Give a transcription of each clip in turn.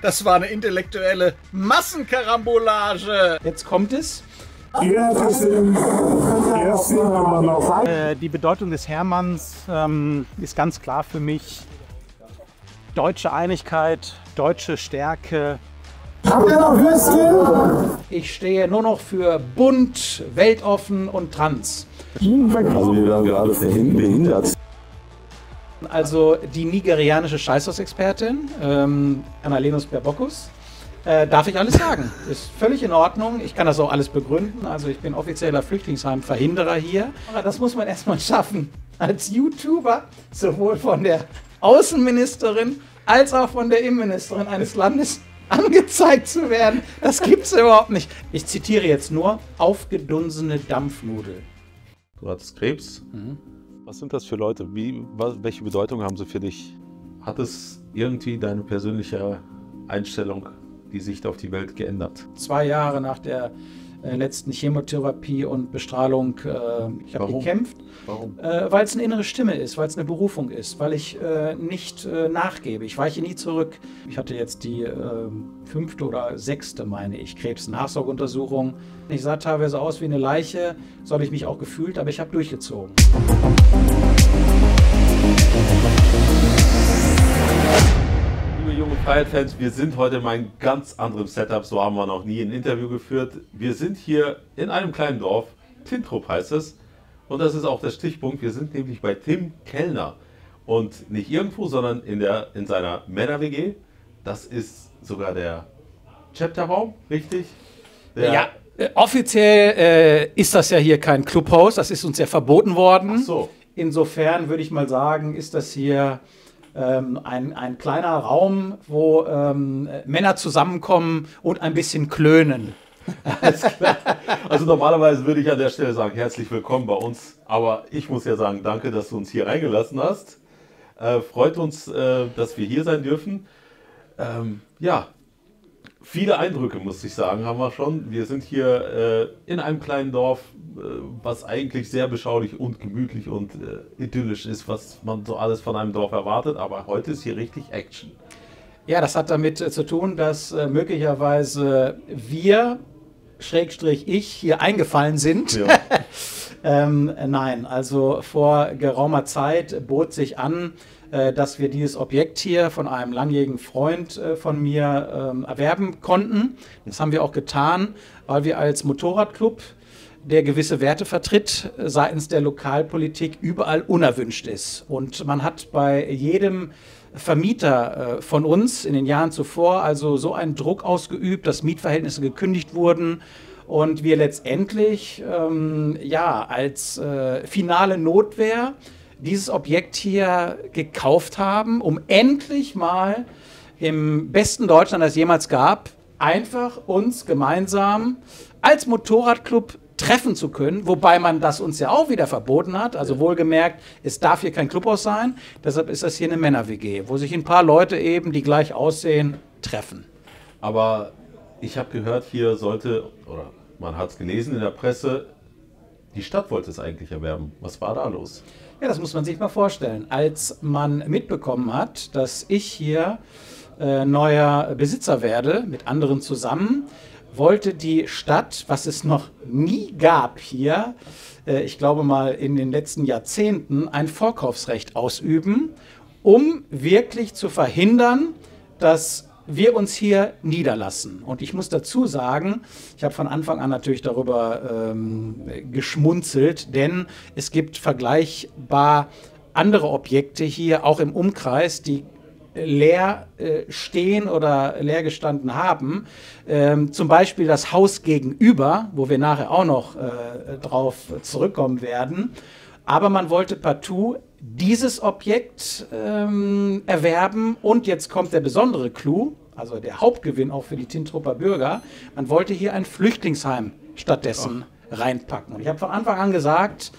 Das war eine intellektuelle Massenkarambolage. Jetzt kommt es. Die Bedeutung des Hermanns ist ganz klar für mich deutsche Einigkeit, deutsche Stärke. Habt ihr noch Würstchen? Ich stehe nur noch für bunt, weltoffen und trans. Also wir werden gerade behindert. Also die nigerianische Scheißhausexpertin, Annalenos Baerbockos. Darf ich alles sagen? Ist völlig in Ordnung. Ich kann das auch alles begründen. Also ich bin offizieller Flüchtlingsheimverhinderer hier. Aber das muss man erstmal schaffen, als YouTuber sowohl von der Außenministerin als auch von der Innenministerin eines Landes angezeigt zu werden. Das gibt's überhaupt nicht. Ich zitiere jetzt nur: aufgedunsene Dampfnudel. Du hattest Krebs. Mhm. Was sind das für Leute? Welche Bedeutung haben sie für dich? Hat es irgendwie deine persönliche Einstellung, die Sicht auf die Welt geändert? 2 Jahre nach der letzten Chemotherapie und Bestrahlung, ich habe gekämpft. Warum? Weil es eine innere Stimme ist, weil es eine Berufung ist, weil ich nicht nachgebe. Ich weiche nie zurück. Ich hatte jetzt die 5. oder 6., meine ich, Krebsnachsorgeuntersuchung. Ich sah teilweise aus wie eine Leiche, so habe ich mich auch gefühlt, aber ich habe durchgezogen. Liebe junge Freiheit-Fans, wir sind heute in einem ganz anderen Setup, so haben wir noch nie ein Interview geführt. Wir sind hier in einem kleinen Dorf, Tintrop heißt es, und das ist auch der Stichpunkt. Wir sind nämlich bei Tim Kellner und nicht irgendwo, sondern in seiner Männer-WG. Das ist sogar der Chapterraum, richtig? Ja, offiziell ist das ja hier kein Clubhaus, das ist uns ja verboten worden. Ach so. Insofern würde ich mal sagen, ist das hier ein kleiner Raum, wo Männer zusammenkommen und ein bisschen klönen. Alles klar. Also normalerweise würde ich an der Stelle sagen, herzlich willkommen bei uns. Aber ich muss ja sagen, danke, dass du uns hier reingelassen hast. Freut uns, dass wir hier sein dürfen. Ja, viele Eindrücke, muss ich sagen, haben wir schon. Wir sind hier in einem kleinen Dorf, was eigentlich sehr beschaulich und gemütlich und idyllisch ist, was man so alles von einem Dorf erwartet. Aber heute ist hier richtig Action. Ja, das hat damit zu tun, dass möglicherweise wir, Schrägstrich ich, hier eingefallen sind. Ja. Nein, also vor geraumer Zeit bot sich an, dass wir dieses Objekt hier von einem langjährigen Freund von mir erwerben konnten. Das haben wir auch getan, weil wir als Motorradclub, der gewisse Werte vertritt, seitens der Lokalpolitik überall unerwünscht ist. Und man hat bei jedem Vermieter von uns in den Jahren zuvor also so einen Druck ausgeübt, dass Mietverhältnisse gekündigt wurden und wir letztendlich ja, als finale Notwehr dieses Objekt hier gekauft haben, um endlich mal im besten Deutschland, das es jemals gab, einfach uns gemeinsam als Motorradclub treffen zu können, wobei man das uns ja auch wieder verboten hat. Also wohlgemerkt, es darf hier kein Clubhaus sein, deshalb ist das hier eine Männer-WG, wo sich ein paar Leute eben, die gleich aussehen, treffen. Aber ich habe gehört, hier sollte, oder man hat es gelesen in der Presse, die Stadt wollte es eigentlich erwerben. Was war da los? Ja, das muss man sich mal vorstellen. Als man mitbekommen hat, dass ich hier neuer Besitzer werde, mit anderen zusammen, wollte die Stadt, was es noch nie gab hier, ich glaube mal in den letzten Jahrzehnten, ein Vorkaufsrecht ausüben, um wirklich zu verhindern, dass wir uns hier niederlassen. Und ich muss dazu sagen, ich habe von Anfang an natürlich darüber geschmunzelt, denn es gibt vergleichbar andere Objekte hier, auch im Umkreis, die leer stehen oder leer gestanden haben. Zum Beispiel das Haus gegenüber, wo wir nachher auch noch drauf zurückkommen werden. Aber man wollte partout dieses Objekt erwerben und jetzt kommt der besondere Clou, also der Hauptgewinn auch für die Tintroper Bürger. Man wollte hier ein Flüchtlingsheim stattdessen reinpacken. Und ich habe von Anfang an gesagt,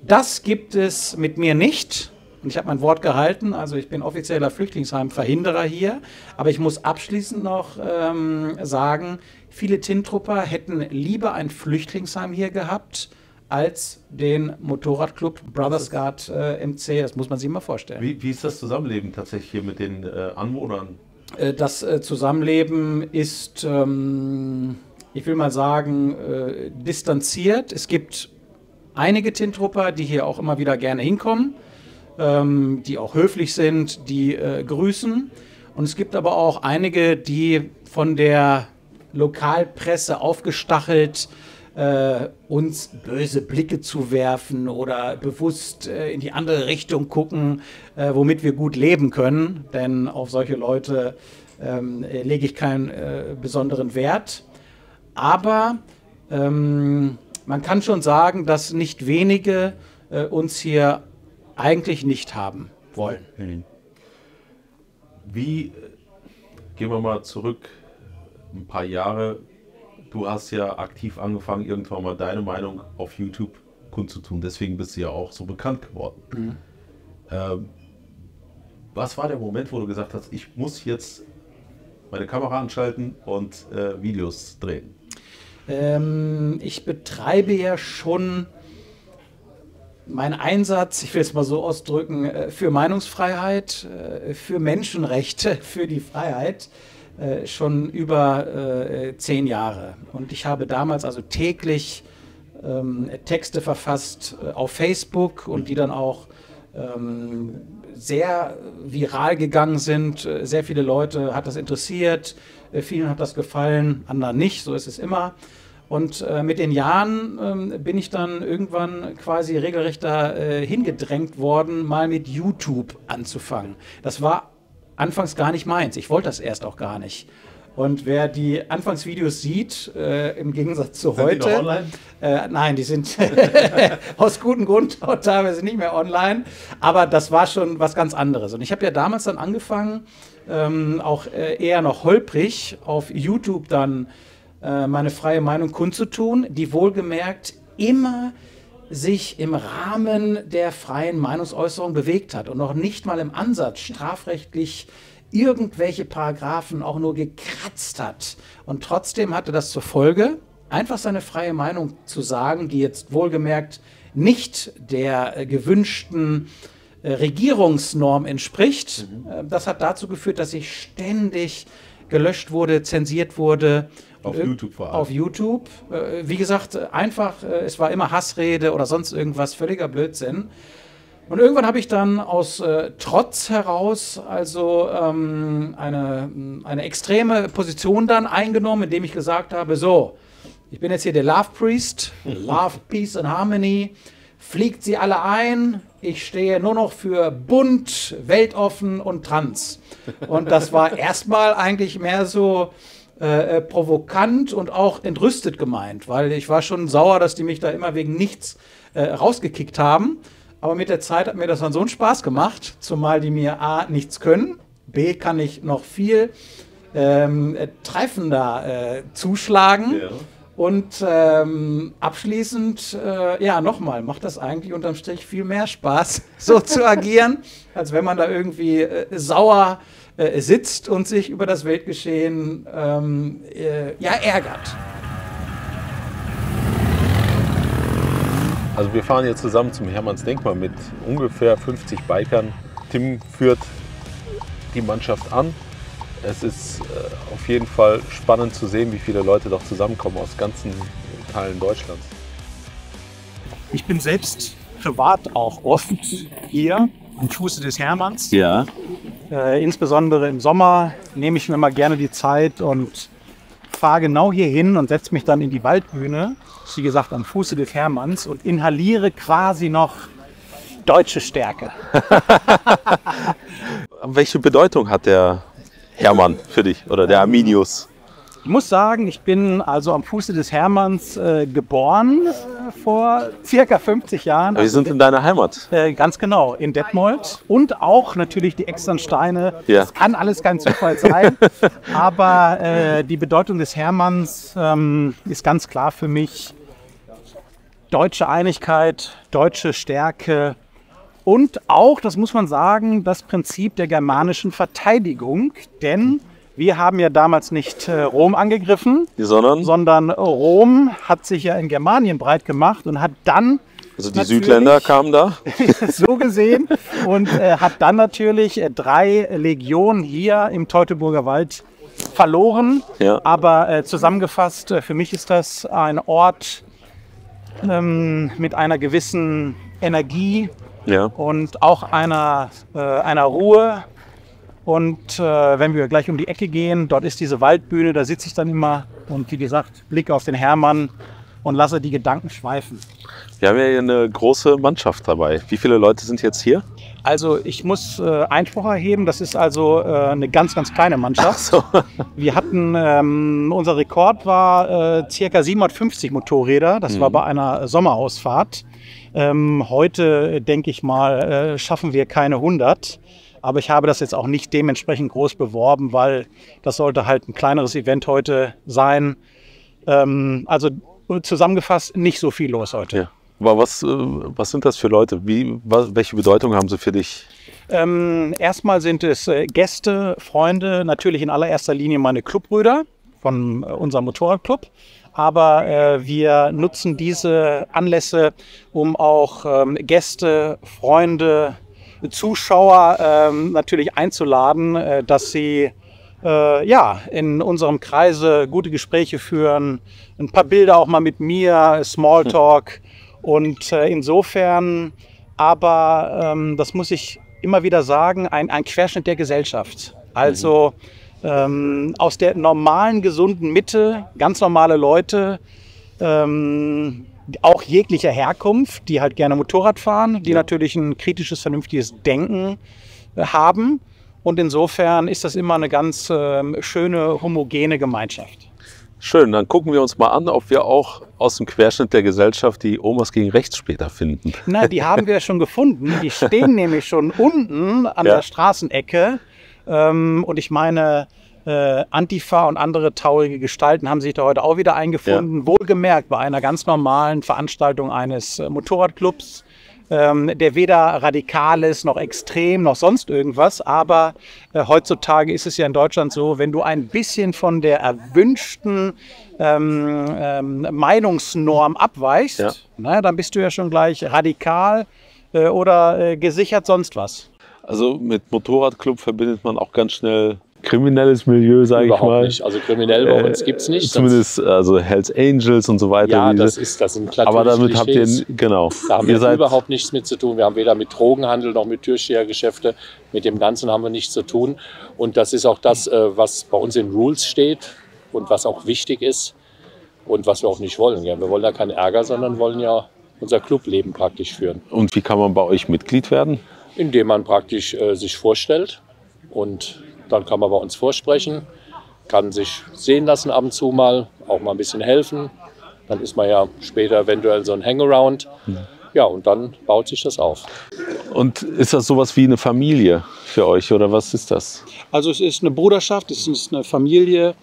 das gibt es mit mir nicht. Und ich habe mein Wort gehalten, also ich bin offizieller Flüchtlingsheimverhinderer hier, aber ich muss abschließend noch sagen, viele Tintrupper hätten lieber ein Flüchtlingsheim hier gehabt, als den Motorradclub Brothers Guard MC, das muss man sich mal vorstellen. Wie ist das Zusammenleben tatsächlich hier mit den Anwohnern? Das Zusammenleben ist, ich will mal sagen, distanziert. Es gibt einige Tintrupper, die hier auch immer wieder gerne hinkommen, die auch höflich sind, die grüßen. Und es gibt aber auch einige, die von der Lokalpresse aufgestachelt uns böse Blicke zu werfen oder bewusst in die andere Richtung gucken, womit wir gut leben können. Denn auf solche Leute lege ich keinen besonderen Wert. Aber man kann schon sagen, dass nicht wenige uns hier eigentlich nicht haben wollen. Wie, gehen wir mal zurück ein paar Jahre, du hast ja aktiv angefangen, irgendwann mal deine Meinung auf YouTube kundzutun, deswegen bist du ja auch so bekannt geworden. Was war der Moment, wo du gesagt hast, ich muss jetzt meine Kamera anschalten und Videos drehen? Ich betreibe ja schon meinen Einsatz, ich will es mal so ausdrücken, für Meinungsfreiheit, für Menschenrechte, für die Freiheit schon über 10 Jahre. Und ich habe damals also täglich Texte verfasst auf Facebook und die dann auch sehr viral gegangen sind. Sehr viele Leute hat das interessiert, vielen hat das gefallen, anderen nicht, so ist es immer. Und mit den Jahren bin ich dann irgendwann quasi regelrecht hingedrängt worden, mal mit YouTube anzufangen. Das war anfangs gar nicht meins. Ich wollte das erst auch gar nicht. Und wer die Anfangsvideos sieht, im Gegensatz zu heute... Sind die noch online? Nein, die sind aus gutem Grund teilweise nicht mehr online. Aber das war schon was ganz anderes. Und ich habe ja damals dann angefangen, auch eher noch holprig, auf YouTube dann meine freie Meinung kundzutun, die wohlgemerkt immer sich im Rahmen der freien Meinungsäußerung bewegt hat und noch nicht mal im Ansatz strafrechtlich irgendwelche Paragraphen auch nur gekratzt hat. Und trotzdem hatte das zur Folge, einfach seine freie Meinung zu sagen, die jetzt wohlgemerkt nicht der gewünschten Regierungsnorm entspricht. Das hat dazu geführt, dass ich ständig gelöscht wurde, zensiert wurde. Auf YouTube vor allem. Auf YouTube. Wie gesagt, einfach, es war immer Hassrede oder sonst irgendwas, völliger Blödsinn. Und irgendwann habe ich dann aus Trotz heraus also eine extreme Position dann eingenommen, indem ich gesagt habe, so, ich bin jetzt hier der Love Priest, Love, Peace and Harmony, fliegt sie alle ein, ich stehe nur noch für bunt, weltoffen und trans. Und das war erstmal eigentlich mehr so provokant und auch entrüstet gemeint, weil ich war schon sauer, dass die mich da immer wegen nichts rausgekickt haben. Aber mit der Zeit hat mir das dann so einen Spaß gemacht, zumal die mir A, nichts können, B, kann ich noch viel treffender zuschlagen. Ja. Und abschließend, ja, nochmal, macht das eigentlich unterm Strich viel mehr Spaß, so zu agieren, als wenn man da irgendwie sauer sitzt und sich über das Weltgeschehen ja, ärgert. Also wir fahren jetzt zusammen zum Hermannsdenkmal mit ungefähr 50 Bikern. Tim führt die Mannschaft an. Es ist auf jeden Fall spannend zu sehen, wie viele Leute doch zusammenkommen aus ganzen Teilen Deutschlands. Ich bin selbst privat auch oft hier am Fuße des Hermanns. Ja. Insbesondere im Sommer nehme ich mir mal gerne die Zeit und fahre genau hier hin und setze mich dann in die Waldbühne, wie gesagt am Fuße des Hermanns, und inhaliere quasi noch deutsche Stärke. Welche Bedeutung hat der Hermann für dich oder der Arminius? Ich muss sagen, ich bin also am Fuße des Hermanns geboren vor circa 50 Jahren. Wir sind in deiner Heimat. Ganz genau, in Detmold. Und auch natürlich die Externsteine. Ja. Das kann alles kein Zufall sein. Aber die Bedeutung des Hermanns ist ganz klar für mich deutsche Einigkeit, deutsche Stärke. Und auch, das muss man sagen, das Prinzip der germanischen Verteidigung. Denn wir haben ja damals nicht Rom angegriffen, sondern Rom hat sich ja in Germanien breit gemacht und hat dann Also die Südländer kamen da? So gesehen. Und hat dann natürlich 3 Legionen hier im Teutoburger Wald verloren. Ja. Aber zusammengefasst, für mich ist das ein Ort mit einer gewissen Energie und auch einer Ruhe. Und wenn wir gleich um die Ecke gehen, dort ist diese Waldbühne, da sitze ich dann immer und wie gesagt, blicke auf den Hermann und lasse die Gedanken schweifen. Wir haben ja hier eine große Mannschaft dabei. Wie viele Leute sind jetzt hier? Also ich muss Einspruch erheben, das ist also eine ganz, ganz kleine Mannschaft. So. Wir hatten, unser Rekord war ca. 750 Motorräder, das war bei einer Sommerausfahrt. Heute, denke ich mal, schaffen wir keine 100. Aber ich habe das jetzt auch nicht dementsprechend groß beworben, weil das sollte halt ein kleineres Event heute sein. Also zusammengefasst, nicht so viel los heute. Ja. Aber was sind das für Leute? Welche Bedeutung haben sie für dich? Erstmal sind es Gäste, Freunde, natürlich in allererster Linie meine Clubbrüder von unserem Motorradclub. Aber wir nutzen diese Anlässe, um auch Gäste, Freunde, Zuschauer natürlich einzuladen, dass sie in unserem Kreise gute Gespräche führen, ein paar Bilder auch mal mit mir, Smalltalk. Und insofern, aber das muss ich immer wieder sagen, ein Querschnitt der Gesellschaft. Also aus der normalen, gesunden Mitte, ganz normale Leute, auch jeglicher Herkunft, die halt gerne Motorrad fahren, die natürlich ein kritisches, vernünftiges Denken haben. Und insofern ist das immer eine ganz schöne, homogene Gemeinschaft. Schön, dann gucken wir uns mal an, ob wir auch aus dem Querschnitt der Gesellschaft die Omas gegen rechts später finden. Na, die haben wir schon gefunden. Die stehen nämlich schon unten an der Straßenecke. Und ich meine, Antifa und andere traurige Gestalten haben sich da heute auch wieder eingefunden. Ja. Wohlgemerkt bei einer ganz normalen Veranstaltung eines Motorradclubs, der weder radikal ist, noch extrem, noch sonst irgendwas. Aber heutzutage ist es ja in Deutschland so, wenn du ein bisschen von der erwünschten Meinungsnorm abweichst, dann bist du ja schon gleich radikal oder gesichert sonst was. Also mit Motorradclub verbindet man auch ganz schnell kriminelles Milieu, sage ich mal. Überhaupt nicht. Also kriminell bei uns gibt es nicht. Zumindest also Hells Angels und so weiter. Ja, das sind natürlich aber damit habt ihr, genau. Da haben wir überhaupt nichts mit zu tun. Wir haben weder mit Drogenhandel noch mit Türstehergeschäfte. Mit dem Ganzen haben wir nichts zu tun. Und das ist auch das, was bei uns in Rules steht und was auch wichtig ist und was wir auch nicht wollen. Ja, wir wollen da keinen Ärger, sondern wollen ja unser Clubleben praktisch führen. Und wie kann man bei euch Mitglied werden? Indem man praktisch sich vorstellt und dann kann man bei uns vorsprechen, kann sich sehen lassen ab und zu mal, auch mal ein bisschen helfen. Dann ist man ja später eventuell so ein Hangaround. Ja, und dann baut sich das auf. Und ist das sowas wie eine Familie für euch oder was ist das? Also es ist eine Bruderschaft, es ist eine Familie.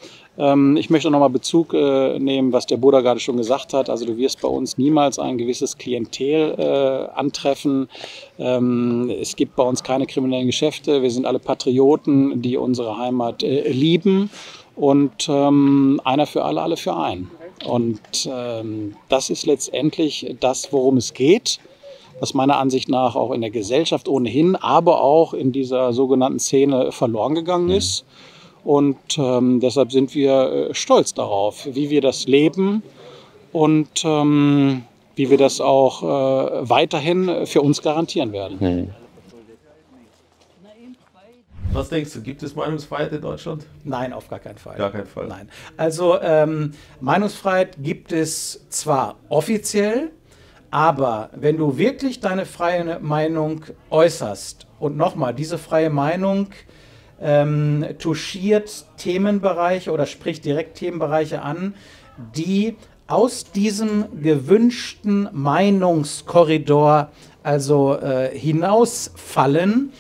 Ich möchte nochmal Bezug nehmen, was der Boda gerade schon gesagt hat. Also du wirst bei uns niemals ein gewisses Klientel antreffen. Es gibt bei uns keine kriminellen Geschäfte. Wir sind alle Patrioten, die unsere Heimat lieben. Und einer für alle, alle für einen. Und das ist letztendlich das, worum es geht. Was meiner Ansicht nach auch in der Gesellschaft ohnehin, aber auch in dieser sogenannten Szene verloren gegangen ist. Und deshalb sind wir stolz darauf, wie wir das leben und wie wir das auch weiterhin für uns garantieren werden. Was denkst du, gibt es Meinungsfreiheit in Deutschland? Nein, auf gar keinen Fall. Gar keinen Fall. Nein. Also Meinungsfreiheit gibt es zwar offiziell, aber wenn du wirklich deine freie Meinung äußerst und nochmal, diese freie Meinung touchiert Themenbereiche oder spricht direkt Themenbereiche an, die aus diesem gewünschten Meinungskorridor also hinausfallen,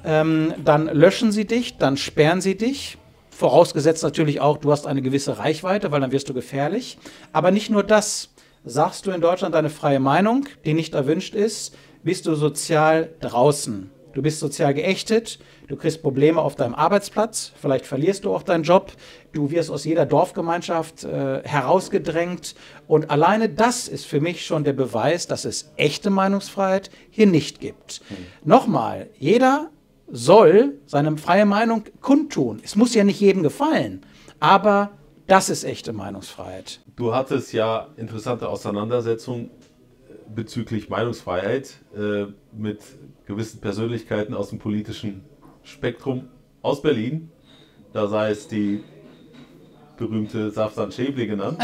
dann löschen sie dich, dann sperren sie dich. Vorausgesetzt natürlich auch, du hast eine gewisse Reichweite, weil dann wirst du gefährlich. Aber nicht nur das. Sagst du in Deutschland deine freie Meinung, die nicht erwünscht ist, bist du sozial draußen. du bist sozial geächtet, du kriegst Probleme auf deinem Arbeitsplatz, vielleicht verlierst du auch deinen Job, du wirst aus jeder Dorfgemeinschaft herausgedrängt. Und alleine das ist für mich schon der Beweis, dass es echte Meinungsfreiheit hier nicht gibt. Nochmal, jeder soll seine freie Meinung kundtun. Es muss ja nicht jedem gefallen, aber das ist echte Meinungsfreiheit. Du hattest ja interessante Auseinandersetzungen bezüglich Meinungsfreiheit mit gewissen Persönlichkeiten aus dem politischen Spektrum aus Berlin. Da sei es die berühmte Safsan Schäble genannt.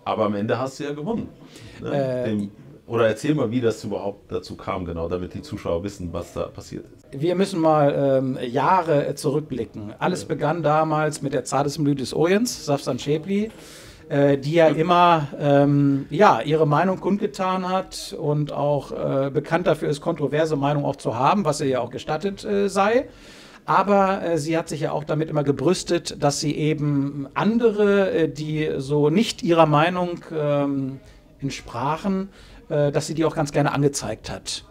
Aber am Ende hast du ja gewonnen. Ne? Oder erzähl mal, wie das überhaupt dazu kam, genau, damit die Zuschauer wissen, was da passiert ist. Wir müssen mal Jahre zurückblicken. Alles begann damals mit der zartesten Blüte des Orients, Safsan Schäble, die ja immer ihre Meinung kundgetan hat und auch bekannt dafür ist, kontroverse Meinung auch zu haben, was ihr ja auch gestattet sei. Aber sie hat sich ja auch damit immer gebrüstet, dass sie eben andere, die so nicht ihrer Meinung entsprachen, dass sie die auch ganz gerne angezeigt hat.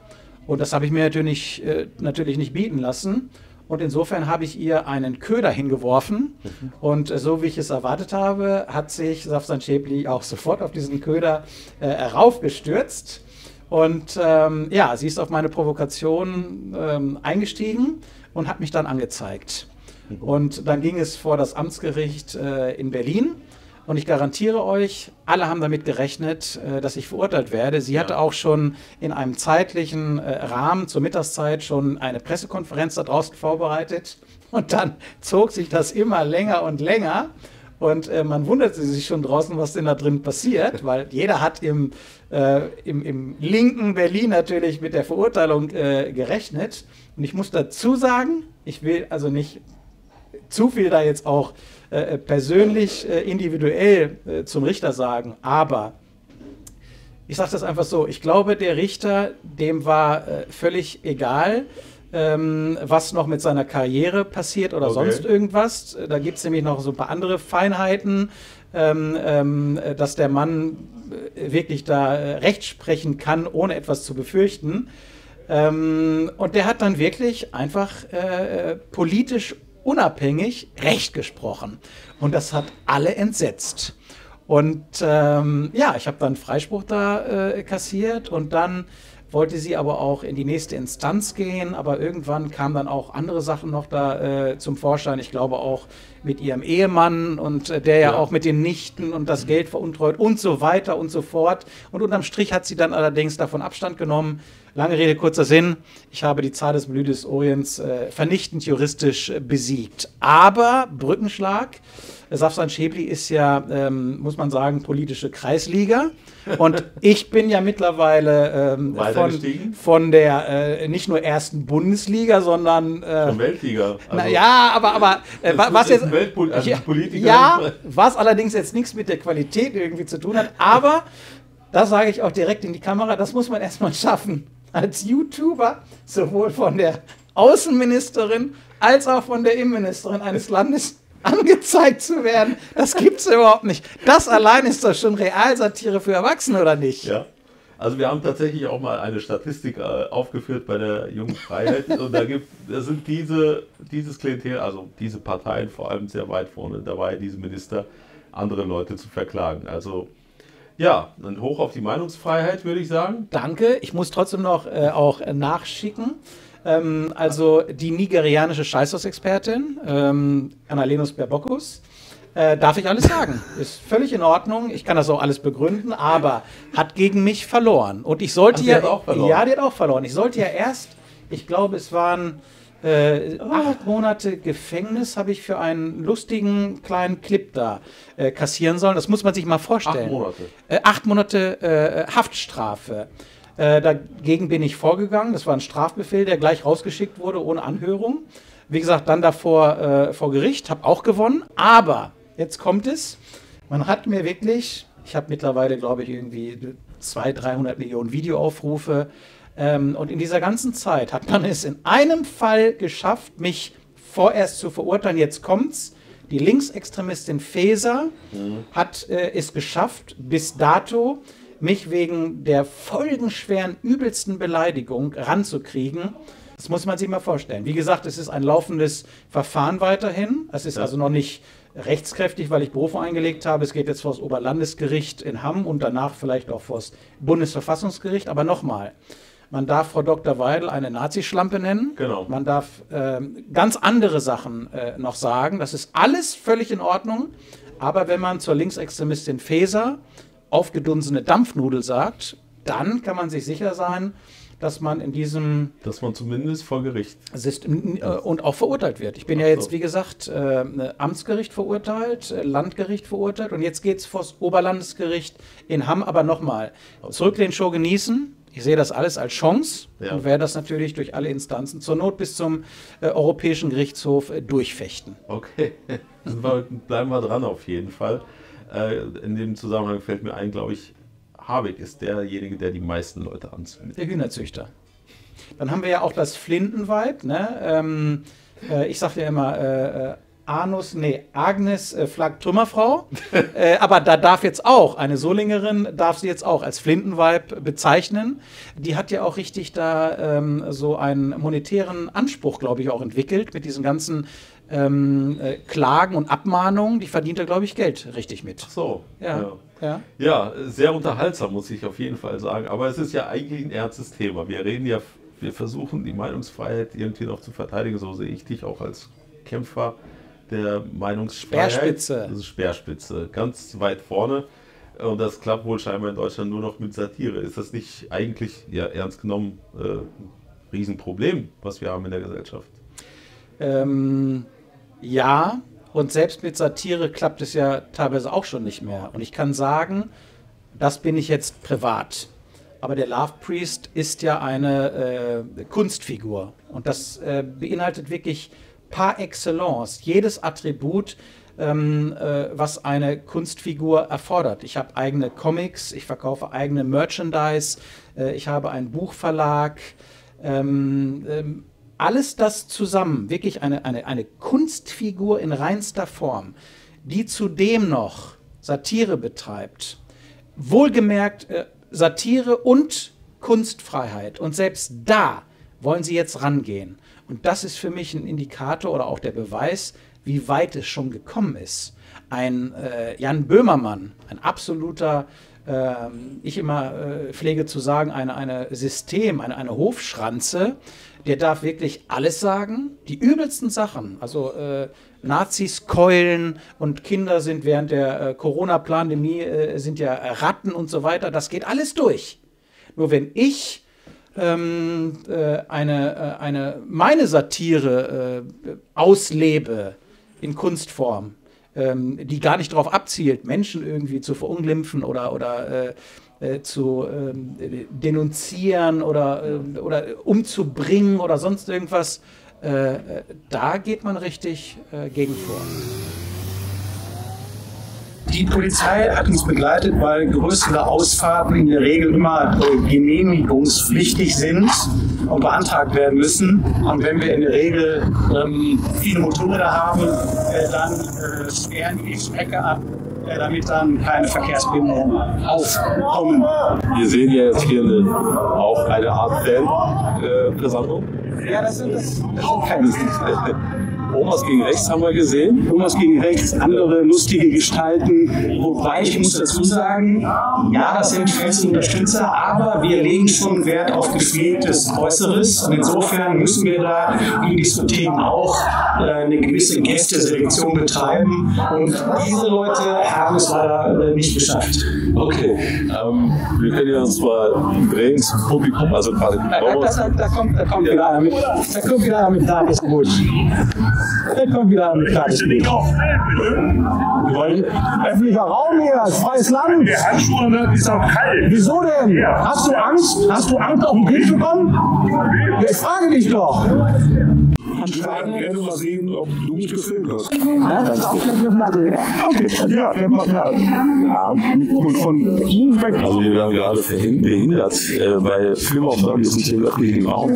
Und das habe ich mir natürlich nicht bieten lassen. Und insofern habe ich ihr einen Köder hingeworfen. Und so wie ich es erwartet habe, hat sich Safsan Schäble auch sofort auf diesen Köder raufgestürzt. Und sie ist auf meine Provokation eingestiegen und hat mich dann angezeigt. Und dann ging es vor das Amtsgericht in Berlin. Und ich garantiere euch, alle haben damit gerechnet, dass ich verurteilt werde. Sie hatte auch schon in einem zeitlichen Rahmen zur Mittagszeit schon eine Pressekonferenz da draußen vorbereitet. Und dann zog sich das immer länger und länger. Und man wunderte sich schon draußen, was denn da drin passiert, weil jeder hat im linken Berlin natürlich mit der Verurteilung gerechnet. Und ich muss dazu sagen, ich will also nicht zu viel da jetzt auch persönlich, individuell zum Richter sagen, aber ich sage das einfach so, ich glaube, der Richter, dem war völlig egal, was noch mit seiner Karriere passiert oder sonst irgendwas. Da gibt es nämlich noch so ein paar andere Feinheiten, dass der Mann wirklich da Recht sprechen kann, ohne etwas zu befürchten. Und der hat dann wirklich einfach politisch unabhängig Recht gesprochen. Und das hat alle entsetzt. Und ich habe dann Freispruch da kassiert und dann wollte sie aber auch in die nächste Instanz gehen, aber irgendwann kamen dann auch andere Sachen noch da zum Vorschein. Ich glaube auch mit ihrem Ehemann und der ja auch mit den Nichten und das Geld veruntreut und so weiter und so fort. Und unterm Strich hat sie dann allerdings davon Abstand genommen. Lange Rede, kurzer Sinn. Ich habe die zarteste Blüte des Orients vernichtend juristisch besiegt. Aber Brückenschlag. Safsan Schäble ist ja, muss man sagen, politische Kreisliga. Und ich bin ja mittlerweile von der nicht nur ersten Bundesliga, sondern von Weltliga. Also naja, aber was jetzt Politiker. Ja, was allerdings jetzt nichts mit der Qualität irgendwie zu tun hat. Aber das sage ich auch direkt in die Kamera, das muss man erstmal schaffen. Als YouTuber, sowohl von der Außenministerin als auch von der Innenministerin eines Landes angezeigt zu werden. Das gibt's überhaupt nicht. Das allein ist doch schon Realsatire für Erwachsene, oder nicht? Ja. Also wir haben tatsächlich auch mal eine Statistik aufgeführt bei der Jungen Freiheit und da sind dieses Klientel, also diese Parteien vor allem sehr weit vorne dabei, diese Minister, andere Leute zu verklagen. Also ja, ein Hoch auf die Meinungsfreiheit, würde ich sagen. Danke. Ich muss trotzdem noch auch nachschicken. Also die nigerianische Scheißhaus-Expertin, Annalenos Baerbokus, darf ich alles sagen. Ist völlig in Ordnung. Ich kann das auch alles begründen, aber hat gegen mich verloren. Und ich sollte die hat auch verloren. Ja, die hat auch verloren. Ich sollte ja erst, ich glaube, es waren 8 Monate Gefängnis habe ich für einen lustigen kleinen Clip da kassieren sollen. Das muss man sich mal vorstellen. 8 Monate? 8 Monate Haftstrafe. Dagegen bin ich vorgegangen. Das war ein Strafbefehl, der gleich rausgeschickt wurde, ohne Anhörung. Wie gesagt, dann davor vor Gericht, habe auch gewonnen. Aber, jetzt kommt es, man hat mir wirklich, ich habe mittlerweile, glaube ich, irgendwie 200-300 Millionen Videoaufrufe. Und in dieser ganzen Zeit hat man es in einem Fall geschafft, mich vorerst zu verurteilen. Jetzt kommt's. Die Linksextremistin Faeser hat es geschafft, bis dato mich wegen der folgenschweren, übelsten Beleidigung ranzukriegen, das muss man sich mal vorstellen. Wie gesagt, es ist ein laufendes Verfahren weiterhin. Es ist also noch nicht rechtskräftig, weil ich Berufung eingelegt habe. Es geht jetzt vor das Oberlandesgericht in Hamm und danach vielleicht auch vor das Bundesverfassungsgericht. Aber nochmal, man darf Frau Dr. Weidel eine Nazischlampe nennen. Genau. Man darf ganz andere Sachen noch sagen. Das ist alles völlig in Ordnung. Aber wenn man zur Linksextremistin Faeser aufgedunsene Dampfnudel sagt, dann kann man sich sicher sein, dass man in diesem... Dass man zumindest vor Gericht... Und auch verurteilt wird. Ich bin ja jetzt, wie gesagt, Amtsgericht verurteilt, Landgericht verurteilt und jetzt geht es vor das Oberlandesgericht in Hamm. Aber nochmal, zurücklehnen, Show genießen. Ich sehe das alles als Chance und werde das natürlich durch alle Instanzen zur Not bis zum Europäischen Gerichtshof durchfechten. Okay, bleiben wir dran auf jeden Fall. In dem Zusammenhang fällt mir ein, glaube ich, Habeck ist derjenige, der die meisten Leute anzündet. Der Hühnerzüchter. Dann haben wir ja auch das Flinten-Vibe. Ne? Ich sage ja immer, Agnes Flagg Trümmerfrau. Aber da darf jetzt auch, eine Solingerin darf sie jetzt auch als Flinten-Vibe bezeichnen. Die hat ja auch richtig da so einen monetären Anspruch, glaube ich, auch entwickelt mit diesen ganzen Klagen und Abmahnungen. Die verdient da, glaube ich, Geld richtig mit. Ach so, ja. Ja, sehr unterhaltsam, muss ich auf jeden Fall sagen. Aber es ist ja eigentlich ein ernstes Thema. Wir versuchen die Meinungsfreiheit irgendwie noch zu verteidigen. So sehe ich dich auch als Kämpfer der Meinungsfreiheit. Speerspitze. Das ist Speerspitze, ganz weit vorne. Und das klappt wohl scheinbar in Deutschland nur noch mit Satire. Ist das nicht eigentlich, ja, ernst genommen, ein Riesenproblem, was wir haben in der Gesellschaft? Ja, und selbst mit Satire klappt es ja teilweise auch schon nicht mehr. Und ich kann sagen, das bin ich jetzt privat. Aber der Love Priest ist ja eine Kunstfigur. Und das beinhaltet wirklich par excellence jedes Attribut, was eine Kunstfigur erfordert. Ich habe eigene Comics, ich verkaufe eigene Merchandise, ich habe einen Buchverlag. Alles das zusammen, wirklich eine Kunstfigur in reinster Form, die zudem noch Satire betreibt. Wohlgemerkt Satire und Kunstfreiheit. Und selbst da wollen sie jetzt rangehen. Und das ist für mich ein Indikator oder auch der Beweis, wie weit es schon gekommen ist. Ein Jan Böhmermann, ein absoluter, ich immer pflege zu sagen, eine Hofschranze, der darf wirklich alles sagen, die übelsten Sachen, also Nazis keulen und Kinder sind während der Corona-Pandemie sind ja Ratten und so weiter, das geht alles durch. Nur wenn ich meine Satire auslebe in Kunstform, die gar nicht darauf abzielt, Menschen irgendwie zu verunglimpfen oder zu denunzieren oder umzubringen oder sonst irgendwas, da geht man richtig gegen vor. Die Polizei hat uns begleitet, weil größere Ausfahrten in der Regel immer genehmigungspflichtig sind und beantragt werden müssen. Und wenn wir in der Regel viele Motorräder haben, dann sperren die Strecke ab, damit dann keine Verkehrsbehinderungen aufkommen. Wir sehen ja jetzt hier auch eine Art Fan-Versammlung. Ja, das sind keine. Omas gegen rechts haben wir gesehen. Omas gegen rechts, andere lustige Gestalten. Wobei, ich muss dazu sagen, ja, das sind feste Unterstützer, aber wir legen schon Wert auf gepflegtes Äußeres. Und insofern müssen wir da wie Diskotheken auch eine gewisse Gästeselektion betreiben. Und diese Leute haben es leider nicht geschafft. Okay, wir können ja uns mal drehen zum Publikum, also quasi da kommt wieder einer mit. Da kommt wieder einer mit Tagesmut. Da kommt wieder einer mit Tagesmut. Wir wollen öffentlicher Raum hier, das freies Land. Der Handschuhe ist auch kalt. Wieso denn? Hast du Angst? Hast du Angst, auf den Grill zu kommen? Ich frage dich doch. Ich würde gerne mal sehen, ob du mich gefilmt hast. Ja, das ist auch eine Masse. Okay, ja, wir machen ja. Und von ihm weg. Also wir werden gerade behindert bei Filmaufnahmen ist nicht im öffentlichen Raum.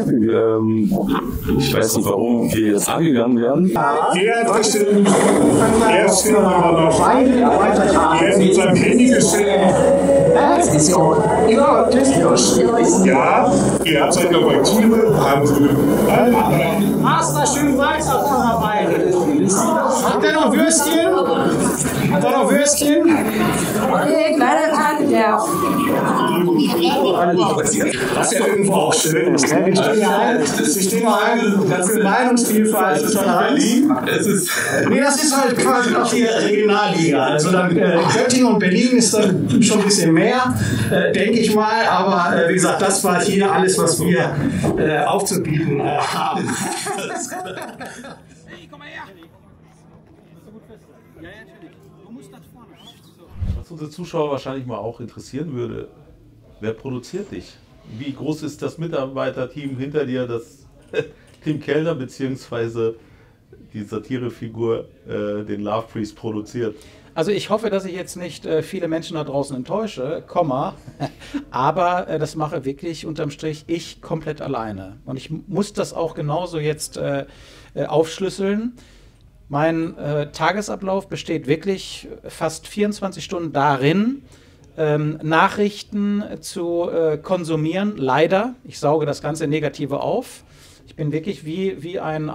Ich weiß nicht, warum wir jetzt angegangen werden. Er ist mit seinem Handy gefilmt. Ja, er hat seine Objektive. Master, schön weiter vorarbeiten. Habt ihr noch Würstchen? Habt ihr noch Würstchen? Okay, kleiner Tag, ja. Das ist ja irgendwo auch schön. Ich stehe mal ein für Meinungsvielfalt. Das ist von Berlin. Nee, das ist halt quasi noch die Regionalliga. Also dann Göttingen und Berlin ist dann schon ein bisschen mehr, denke ich mal. Aber wie gesagt, das war hier alles, was wir aufzubieten haben. Hey, komm mal her! Ja, natürlich. Du musst nach vorne. Was unsere Zuschauer wahrscheinlich mal auch interessieren würde, wer produziert dich? Wie groß ist das Mitarbeiterteam hinter dir, das Tim Kellner bzw. die Satirefigur den Love Priest produziert? Also ich hoffe, dass ich jetzt nicht viele Menschen da draußen enttäusche, aber das mache wirklich unterm Strich ich komplett alleine. Und ich muss das auch genauso jetzt aufschlüsseln. Mein Tagesablauf besteht wirklich fast 24 Stunden darin, Nachrichten zu konsumieren, leider. Ich sauge das ganze Negative auf. Ich bin wirklich wie ein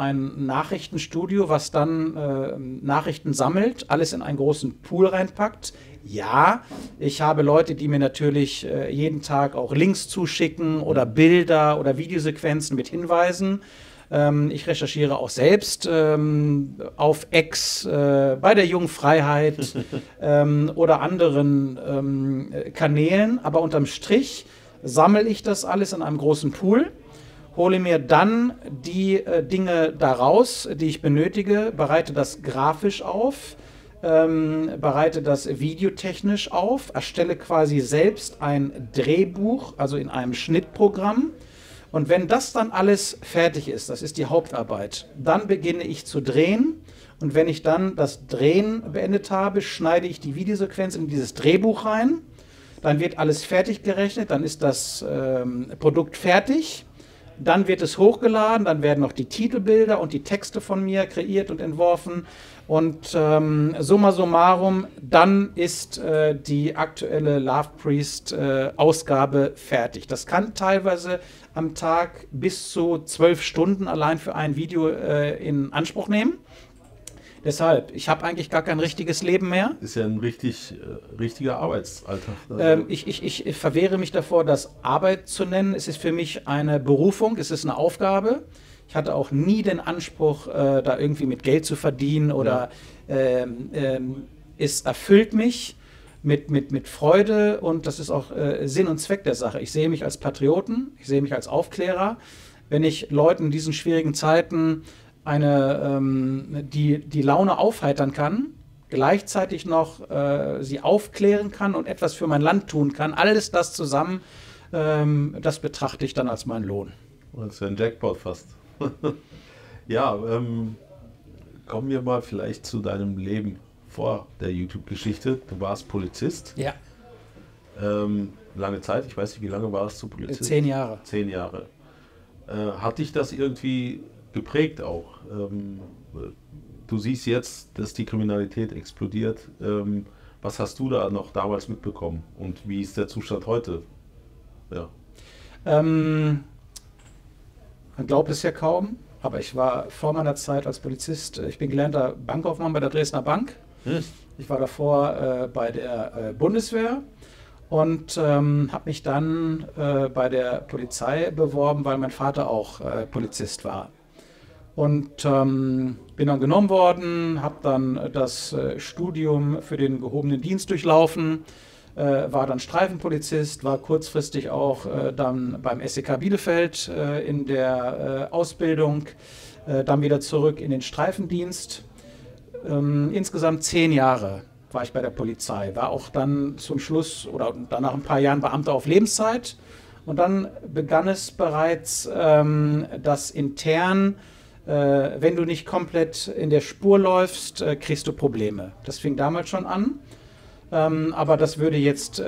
Nachrichtenstudio, was dann Nachrichten sammelt, alles in einen großen Pool reinpackt. Ja, ich habe Leute, die mir natürlich jeden Tag auch Links zuschicken oder Bilder oder Videosequenzen mit Hinweisen. Ich recherchiere auch selbst auf X, bei der Jungen Freiheit oder anderen Kanälen. Aber unterm Strich sammle ich das alles in einem großen Pool, hole mir dann die Dinge daraus, die ich benötige, bereite das grafisch auf, bereite das videotechnisch auf, erstelle quasi selbst ein Drehbuch, also in einem Schnittprogramm. Und wenn das dann alles fertig ist, das ist die Hauptarbeit, dann beginne ich zu drehen. Und wenn ich dann das Drehen beendet habe, schneide ich die Videosequenz in dieses Drehbuch rein. Dann wird alles fertig gerechnet, dann ist das Produkt fertig. Dann wird es hochgeladen, dann werden noch die Titelbilder und die Texte von mir kreiert und entworfen. Und summa summarum, dann ist die aktuelle Love Priest Ausgabe fertig. Das kann teilweise am Tag bis zu 12 Stunden allein für ein Video in Anspruch nehmen. Deshalb, ich habe eigentlich gar kein richtiges Leben mehr. Ist ja ein richtiger Arbeitsalltag. Ich verwehre mich davor, das Arbeit zu nennen. Es ist für mich eine Berufung, es ist eine Aufgabe. Ich hatte auch nie den Anspruch, da irgendwie mit Geld zu verdienen oder es erfüllt mich mit Freude und das ist auch Sinn und Zweck der Sache. Ich sehe mich als Patrioten, ich sehe mich als Aufklärer. Wenn ich Leuten in diesen schwierigen Zeiten die Laune aufheitern kann, gleichzeitig noch sie aufklären kann und etwas für mein Land tun kann, alles das zusammen, das betrachte ich dann als meinen Lohn. Das ist ja ein Jackpot fast. Ja, kommen wir mal vielleicht zu deinem Leben vor der YouTube-Geschichte. Du warst Polizist. Ja. Lange Zeit, ich weiß nicht, wie lange warst du Polizist? 10 Jahre. 10 Jahre. Hat dich das irgendwie geprägt auch? Du siehst jetzt, dass die Kriminalität explodiert. Was hast du da noch damals mitbekommen? Und wie ist der Zustand heute? Ja. Man glaubt es ja kaum, aber ich war vor meiner Zeit als Polizist, ich bin gelernter Bankkaufmann bei der Dresdner Bank. Ich war davor bei der Bundeswehr und habe mich dann bei der Polizei beworben, weil mein Vater auch Polizist war. Und bin dann genommen worden, habe dann das Studium für den gehobenen Dienst durchlaufen, war dann Streifenpolizist, war kurzfristig auch dann beim SEK Bielefeld in der Ausbildung, dann wieder zurück in den Streifendienst. Insgesamt 10 Jahre war ich bei der Polizei, war auch dann zum Schluss oder danach ein paar Jahren Beamter auf Lebenszeit. Und dann begann es bereits, dass intern wenn du nicht komplett in der Spur läufst, kriegst du Probleme. Das fing damals schon an, aber das würde jetzt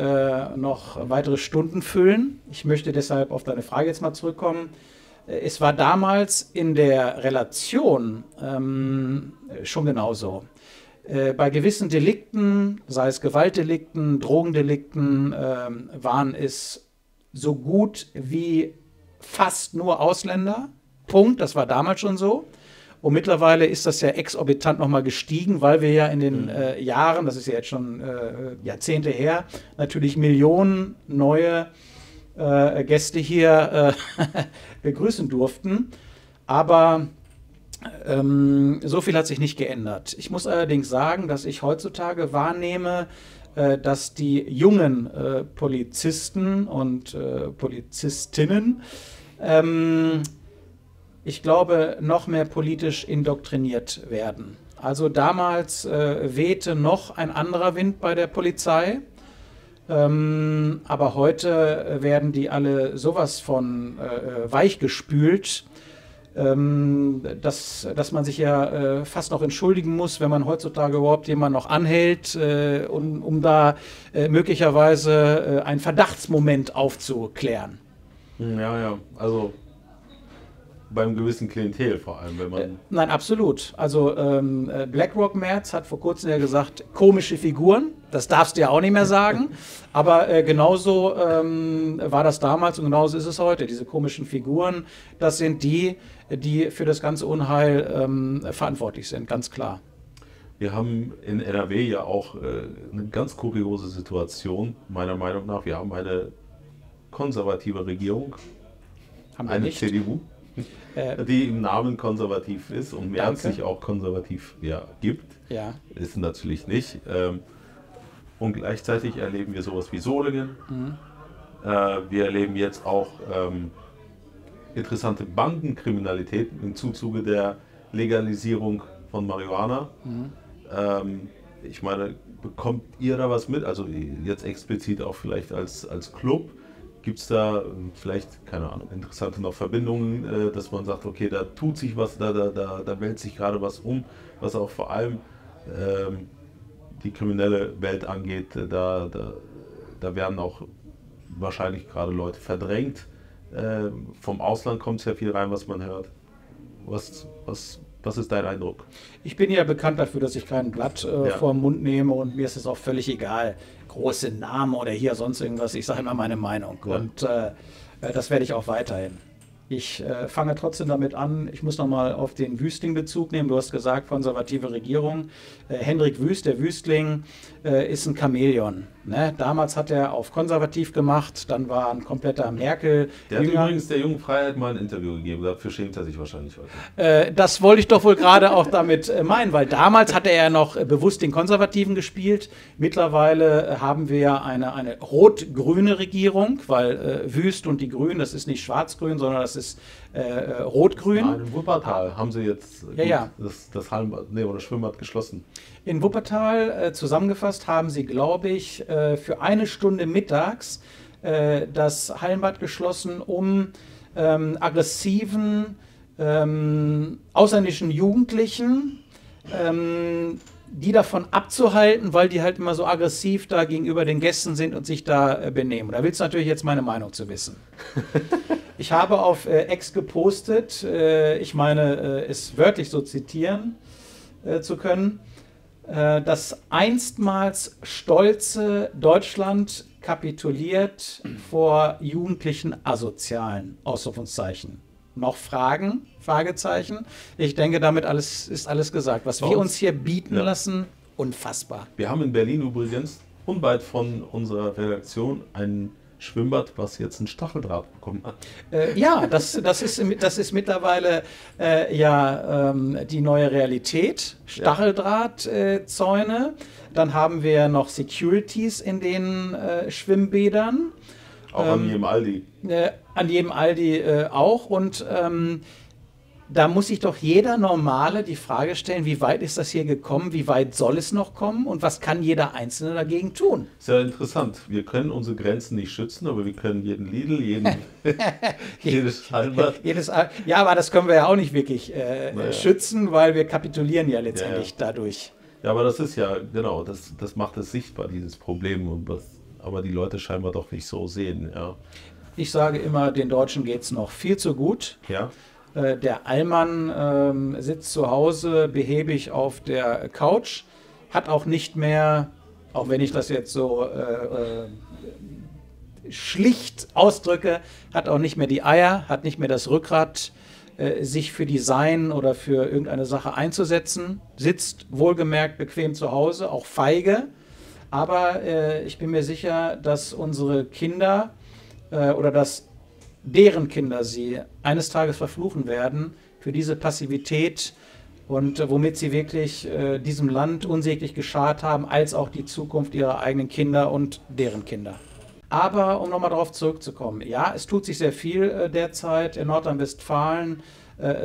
noch weitere Stunden füllen. Ich möchte deshalb auf deine Frage jetzt mal zurückkommen. Es war damals in der Relation schon genauso. Bei gewissen Delikten, sei es Gewaltdelikten, Drogendelikten, waren es so gut wie fast nur Ausländer. Punkt, das war damals schon so. Und mittlerweile ist das ja exorbitant nochmal gestiegen, weil wir ja in den Jahren, das ist ja jetzt schon Jahrzehnte her, natürlich Millionen neue Gäste hier begrüßen durften. Aber so viel hat sich nicht geändert. Ich muss allerdings sagen, dass ich heutzutage wahrnehme, dass die jungen Polizisten und Polizistinnen, ich glaube, noch mehr politisch indoktriniert werden. Also damals wehte noch ein anderer Wind bei der Polizei. Aber heute werden die alle sowas von weichgespült, dass man sich ja fast noch entschuldigen muss, wenn man heutzutage überhaupt jemanden noch anhält, um da möglicherweise einen Verdachtsmoment aufzuklären. Ja, also beim gewissen Klientel vor allem, wenn man... Nein, absolut. Also BlackRock Merz hat vor kurzem ja gesagt, komische Figuren, das darfst du ja auch nicht mehr sagen, aber genauso war das damals und genauso ist es heute. Diese komischen Figuren, das sind die für das ganze Unheil verantwortlich sind, ganz klar. Wir haben in NRW ja auch eine ganz kuriose Situation, meiner Meinung nach. Wir haben eine konservative Regierung, eine CDU. Die im Namen konservativ ist und Merz sich auch konservativ gibt. Ja. Ist natürlich nicht. Und gleichzeitig erleben wir sowas wie Solingen. Wir erleben jetzt auch interessante Bandenkriminalität im Zuge der Legalisierung von Marihuana. Ich meine, bekommt ihr da was mit? Also jetzt explizit auch vielleicht als Club. Gibt es da vielleicht, keine Ahnung, interessante noch Verbindungen, dass man sagt, okay, da tut sich was, da wälzt sich gerade was um, was auch vor allem die kriminelle Welt angeht, da werden auch wahrscheinlich gerade Leute verdrängt. Vom Ausland kommt sehr viel rein, was man hört. Was ist dein Eindruck? Ich bin ja bekannt dafür, dass ich kein Blatt vor den Mund nehme und mir ist es auch völlig egal, große Namen oder hier sonst irgendwas. Ich sage immer meine Meinung und das werde ich auch weiterhin. Ich fange trotzdem damit an, ich muss nochmal auf den Wüstling Bezug nehmen. Du hast gesagt, konservative Regierung. Hendrik Wüst, der Wüstling, ist ein Chamäleon. Ne? Damals hat er auf konservativ gemacht, dann war ein kompletter Merkel. Der hat übrigens der Jungen Freiheit mal ein Interview gegeben, dafür schämt er sich wahrscheinlich heute. Das wollte ich doch wohl gerade auch damit meinen, weil damals hatte er noch bewusst den Konservativen gespielt. Mittlerweile haben wir eine rot-grüne Regierung, weil Wüst und die Grünen, das ist nicht schwarz-grün, sondern das ist rot-grün. Nein, in Wuppertal haben sie jetzt das Hallenbad, oder Schwimmbad geschlossen. In Wuppertal, zusammengefasst, haben sie, glaube ich, für eine Stunde mittags das Hallenbad geschlossen, um aggressiven ausländischen Jugendlichen die davon abzuhalten, weil die halt immer so aggressiv da gegenüber den Gästen sind und sich da benehmen. Da willst du natürlich jetzt meine Meinung zu wissen. Ich habe auf X gepostet, ich meine, es wörtlich so zitieren zu können, das einstmals stolze Deutschland kapituliert vor jugendlichen Asozialen, Ausrufungszeichen. Noch Fragen? Fragezeichen. Ich denke, damit ist alles gesagt. Was wir uns hier bieten lassen, unfassbar. Wir haben in Berlin übrigens unweit von unserer Redaktion ein Schwimmbad, was jetzt einen Stacheldraht bekommen hat. Ja, das ist mittlerweile die neue Realität. Stacheldrahtzäune. Dann haben wir noch Securities in den Schwimmbädern. Auch an jedem Aldi. An jedem Aldi auch. Und da muss sich doch jeder Normale die Frage stellen, wie weit ist das hier gekommen, wie weit soll es noch kommen und was kann jeder Einzelne dagegen tun? Sehr interessant. Wir können unsere Grenzen nicht schützen, aber wir können jeden Lidl, jedes Albert. Ja, aber das können wir ja auch nicht wirklich schützen, weil wir kapitulieren ja letztendlich dadurch. Ja, aber das ist ja, genau, das macht es sichtbar, dieses Problem, aber die Leute scheinbar doch nicht so sehen. Ja. Ich sage immer, den Deutschen geht es noch viel zu gut. Ja. Der Allmann sitzt zu Hause behäbig auf der Couch, hat auch nicht mehr, auch wenn ich das jetzt so schlicht ausdrücke, hat auch nicht mehr die Eier, hat nicht mehr das Rückgrat, sich für Design oder für irgendeine Sache einzusetzen, sitzt wohlgemerkt bequem zu Hause, auch feige, aber ich bin mir sicher, dass unsere Kinder oder dass deren Kinder sie eines Tages verfluchen werden für diese Passivität und womit sie wirklich diesem Land unsäglich geschadet haben, als auch die Zukunft ihrer eigenen Kinder und deren Kinder. Aber um nochmal darauf zurückzukommen, ja, es tut sich sehr viel derzeit in Nordrhein-Westfalen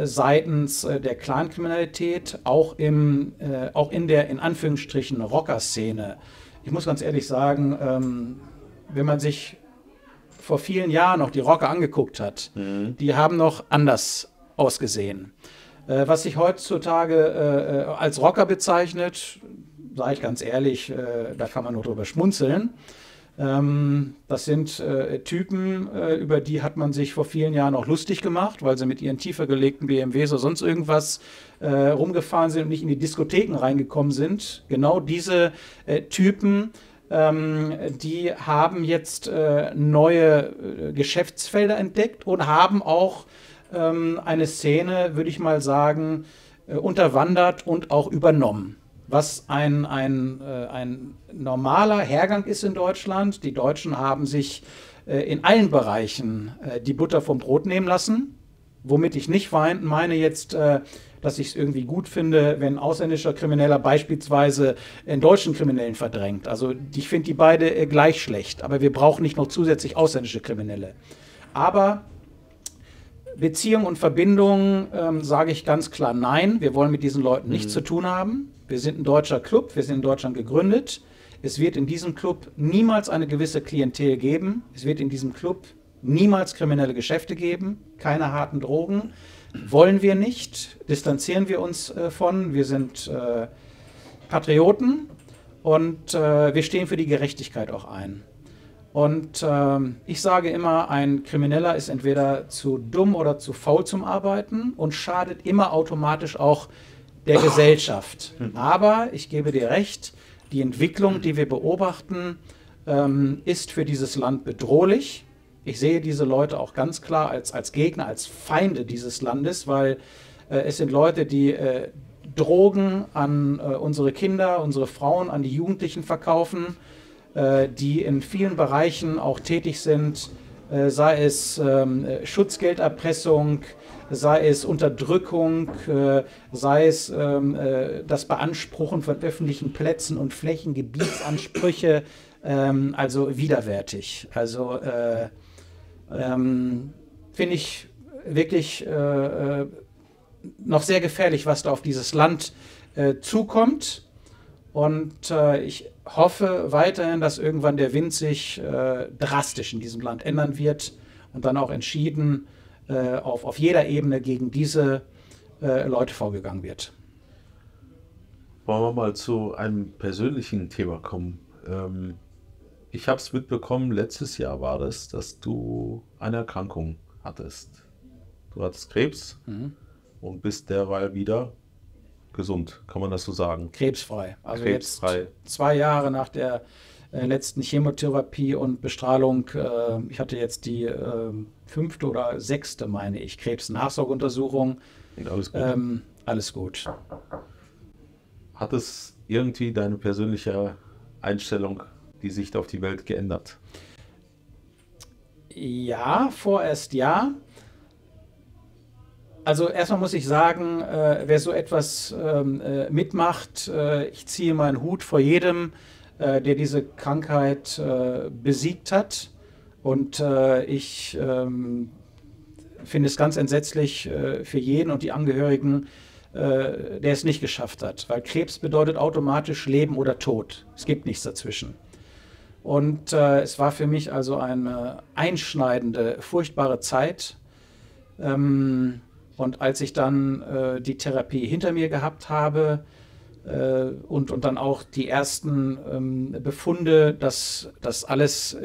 seitens der Clankriminalität, auch in der in Anführungsstrichen Rockerszene. Ich muss ganz ehrlich sagen, wenn man sich vor vielen Jahren noch die Rocker angeguckt hat, die haben noch anders ausgesehen. Was sich heutzutage als Rocker bezeichnet, sage ich ganz ehrlich, da kann man nur drüber schmunzeln. Das sind Typen, über die hat man sich vor vielen Jahren auch lustig gemacht, weil sie mit ihren tiefer gelegten BMWs oder sonst irgendwas rumgefahren sind und nicht in die Diskotheken reingekommen sind. Genau diese Typen, die haben jetzt neue Geschäftsfelder entdeckt und haben auch eine Szene, würde ich mal sagen, unterwandert und auch übernommen. Was ein normaler Hergang ist in Deutschland. Die Deutschen haben sich in allen Bereichen die Butter vom Brot nehmen lassen, womit ich nicht meine jetzt, dass ich es irgendwie gut finde, wenn ein ausländischer Krimineller beispielsweise einen deutschen Kriminellen verdrängt. Also ich finde die beide gleich schlecht, aber wir brauchen nicht noch zusätzlich ausländische Kriminelle. Aber Beziehung und Verbindung sage ich ganz klar nein. Wir wollen mit diesen Leuten nichts zu tun haben. Wir sind ein deutscher Club, wir sind in Deutschland gegründet. Es wird in diesem Club niemals eine gewisse Klientel geben. Es wird in diesem Club niemals kriminelle Geschäfte geben, keine harten Drogen. Wollen wir nicht, distanzieren wir uns von. Wir sind Patrioten und wir stehen für die Gerechtigkeit auch ein. Und ich sage immer, ein Krimineller ist entweder zu dumm oder zu faul zum Arbeiten und schadet immer automatisch auch der Gesellschaft. Aber ich gebe dir recht, die Entwicklung, die wir beobachten, ist für dieses Land bedrohlich. Ich sehe diese Leute auch ganz klar als Gegner, als Feinde dieses Landes, weil es sind Leute, die Drogen an unsere Kinder, unsere Frauen, an die Jugendlichen verkaufen, die in vielen Bereichen auch tätig sind, sei es Schutzgelderpressung, sei es Unterdrückung, sei es das Beanspruchen von öffentlichen Plätzen und Flächen, Gebietsansprüche, also widerwärtig. Also finde ich wirklich noch sehr gefährlich, was da auf dieses Land zukommt. Und ich hoffe weiterhin, dass irgendwann der Wind sich drastisch in diesem Land ändern wird und dann auch entschieden auf jeder Ebene gegen diese Leute vorgegangen wird. Wollen wir mal zu einem persönlichen Thema kommen. Ich habe es mitbekommen, letztes Jahr war das, dass du eine Erkrankung hattest. Du hattest Krebs und bist derweil wieder gesund, kann man das so sagen? Krebsfrei. Also krebsfrei. Jetzt 2 Jahre nach der letzten Chemotherapie und Bestrahlung. Ich hatte jetzt die 5. oder 6., meine ich, Krebsnachsorgeuntersuchung. Alles gut. Alles gut. Hat es irgendwie deine persönliche Einstellung, die Sicht auf die Welt geändert? Ja, vorerst ja. Also erstmal muss ich sagen, wer so etwas mitmacht, ich ziehe meinen Hut vor jedem, der diese Krankheit besiegt hat. Und ich finde es ganz entsetzlich für jeden und die Angehörigen, der es nicht geschafft hat. Weil Krebs bedeutet automatisch Leben oder Tod. Es gibt nichts dazwischen. Und es war für mich also eine einschneidende, furchtbare Zeit. Und als ich dann die Therapie hinter mir gehabt habe und dann auch die ersten Befunde, dass das alles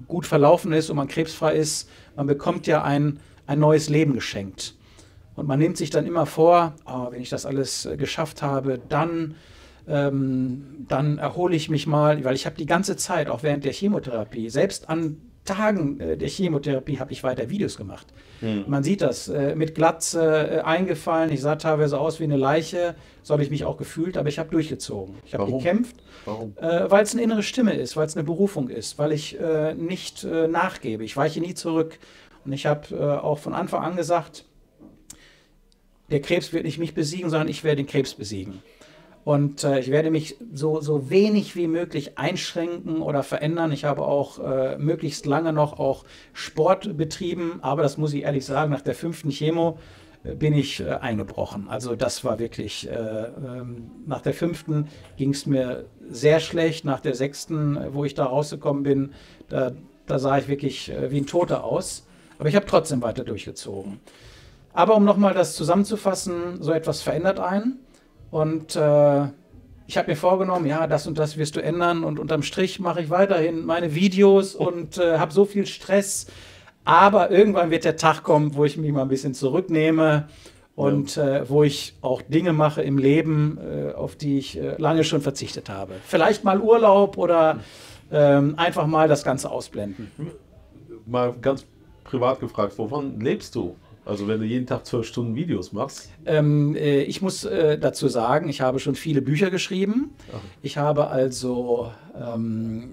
gut verlaufen ist und man krebsfrei ist, man bekommt ja ein neues Leben geschenkt. Und man nimmt sich dann immer vor, oh, wenn ich das alles geschafft habe, dann erhole ich mich mal, weil ich habe die ganze Zeit, auch während der Chemotherapie, selbst an Tagen der Chemotherapie habe ich weiter Videos gemacht. Man sieht das, mit Glatze eingefallen, ich sah teilweise aus wie eine Leiche, so habe ich mich auch gefühlt, aber ich habe durchgezogen. Ich habe gekämpft, weil es eine innere Stimme ist, weil es eine Berufung ist, weil ich nicht nachgebe, ich weiche nie zurück. Und ich habe auch von Anfang an gesagt, der Krebs wird nicht mich besiegen, sondern ich werde den Krebs besiegen. Und ich werde mich so wenig wie möglich einschränken oder verändern. Ich habe auch möglichst lange noch auch Sport betrieben, aber das muss ich ehrlich sagen, nach der 5. Chemo bin ich eingebrochen. Also das war wirklich, nach der 5. ging es mir sehr schlecht, nach der 6., wo ich da rausgekommen bin, da sah ich wirklich wie ein Toter aus. Aber ich habe trotzdem weiter durchgezogen. Aber um nochmal das zusammenzufassen, so etwas verändert einen. Und ich habe mir vorgenommen, ja, das und das wirst du ändern. Und unterm Strich mache ich weiterhin meine Videos und habe so viel Stress. Aber irgendwann wird der Tag kommen, wo ich mich mal ein bisschen zurücknehme und wo ich auch Dinge mache im Leben, auf die ich lange schon verzichtet habe. Vielleicht mal Urlaub oder einfach mal das Ganze ausblenden. Mal ganz privat gefragt, wovon lebst du? Also wenn du jeden Tag 12 Stunden Videos machst? Ich muss dazu sagen, ich habe schon viele Bücher geschrieben. Ich habe also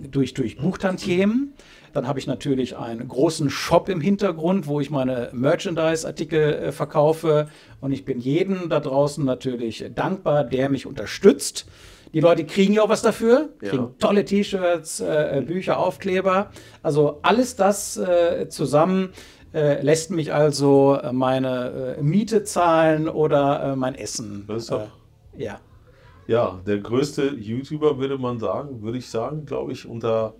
durch Buchtantiemen, dann habe ich natürlich einen großen Shop im Hintergrund, wo ich meine Merchandise-Artikel verkaufe. Und ich bin jedem da draußen natürlich dankbar, der mich unterstützt. Die Leute kriegen ja auch was dafür, kriegen tolle T-Shirts, Bücher, Aufkleber. Also alles das zusammen lässt mich also meine Miete zahlen oder mein Essen. Das ist doch, ja. Ja, der größte YouTuber würde ich sagen, glaube ich, unter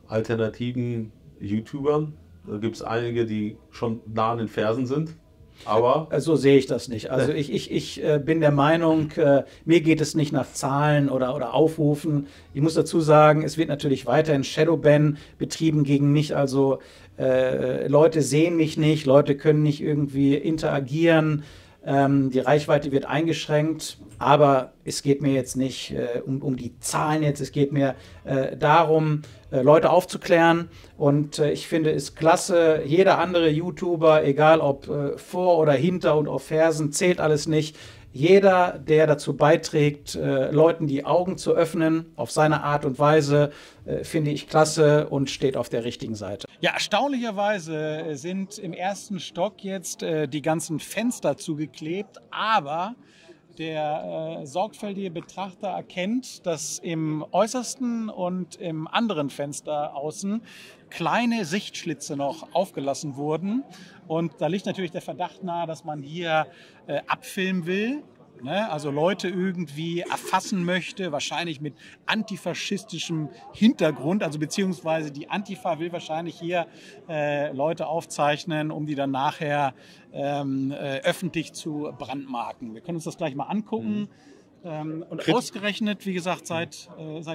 alternativen YouTubern. Da gibt es einige, die schon nah an den Fersen sind. Aber so sehe ich das nicht. Also ich bin der Meinung, mir geht es nicht nach Zahlen oder Aufrufen. Ich muss dazu sagen, es wird natürlich weiterhin Shadowban betrieben gegen mich. Also Leute sehen mich nicht, Leute können nicht irgendwie interagieren. Die Reichweite wird eingeschränkt, aber es geht mir jetzt nicht um die Zahlen jetzt, es geht mir darum, Leute aufzuklären, und ich finde es klasse, jeder andere YouTuber, egal ob vor oder hinter und auf Fersen, zählt alles nicht. Jeder, der dazu beiträgt, Leuten die Augen zu öffnen, auf seine Art und Weise, finde ich klasse und steht auf der richtigen Seite. Ja, erstaunlicherweise sind im ersten Stock jetzt die ganzen Fenster zugeklebt, aber der sorgfältige Betrachter erkennt, dass im äußersten und im anderen Fenster außen kleine Sichtschlitze noch aufgelassen wurden. Und da liegt natürlich der Verdacht nahe, dass man hier abfilmen will, ne? Also Leute irgendwie erfassen möchte, wahrscheinlich mit antifaschistischem Hintergrund, also beziehungsweise die Antifa will wahrscheinlich hier Leute aufzeichnen, um die dann nachher öffentlich zu brandmarken. Wir können uns das gleich mal angucken. Und ausgerechnet, wie gesagt, seit